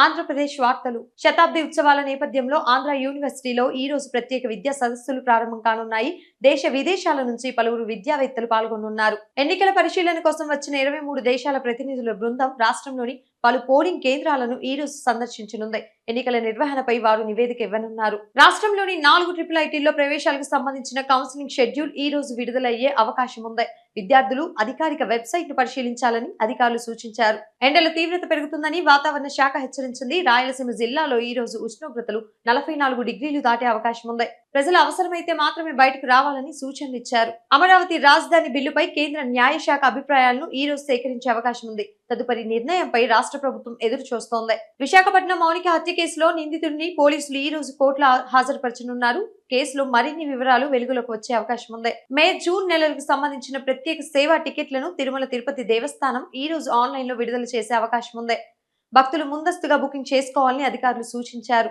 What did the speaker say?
ఆంధ్రప్రదేశ్ వార్తలు. శతాబ్ది ఉత్సవాల నేపథ్యంలో ఆంధ్ర యూనివర్సిటీలో ఈ రోజు ప్రత్యేక విద్యా సదస్సులు ప్రారంభం కానున్నాయి. దేశ విదేశాల నుంచి పలువురు విద్యావేత్తలు పాల్గొనున్నారు. ఎన్నికల పరిశీలన కోసం వచ్చిన 23 దేశాల ప్రతినిధుల బృందం రాష్ట్రంలోని పలు పోలింగ్ కేంద్రాలను ఈ రోజు సందర్శించనుంది. ఎన్నికల నిర్వహణపై వారు నివేదిక ఇవ్వనున్నారు. రాష్ట్రంలోని 4 ట్రిపుల్ ఐటీల్లో ప్రవేశాలకు సంబంధించిన కౌన్సిలింగ్ షెడ్యూల్ ఈ రోజు విడుదలయ్యే అవకాశం ఉంది. విద్యార్థులు అధికారిక వెబ్సైట్ ను పరిశీలించాలని అధికారులు సూచించారు. ఎండల తీవ్రత పెరుగుతుందని వాతావరణ శాఖ హెచ్చరించింది. రాయలసీమ జిల్లాలో ఈ రోజు ఉష్ణోగ్రతలు 44 డిగ్రీలు దాటే అవకాశం ఉంది. ప్రజలు అవసరమైతే మాత్రమే బయటకు రావాలని సూచనలు ఇచ్చారు. అమరావతి రాజధాని బిల్లుపై కేంద్ర న్యాయశాఖ అభిప్రాయాలను ఈ రోజు సేకరించే అవకాశం ఉంది. తదుపరి నిర్ణయంపై రాష్ట్ర ప్రభుత్వం ఎదురు చూస్తోంది. విశాఖపట్నం మౌనిక హత్య కేసులో నిందితుడిని పోలీసులు ఈ రోజు కోర్టులో హాజరుపరచనున్నారు. కేసులో మరిన్ని వివరాలు వెలుగులోకి వచ్చే అవకాశం ఉంది. మే, జూన్ నెలలకు సంబంధించిన ప్రత్యేక సేవా టికెట్లను తిరుమల తిరుపతి దేవస్థానం ఈ రోజు ఆన్లైన్ లో విడుదల చేసే అవకాశం ఉంది. భక్తులు ముందస్తుగా బుకింగ్ చేసుకోవాలని అధికారులు సూచించారు.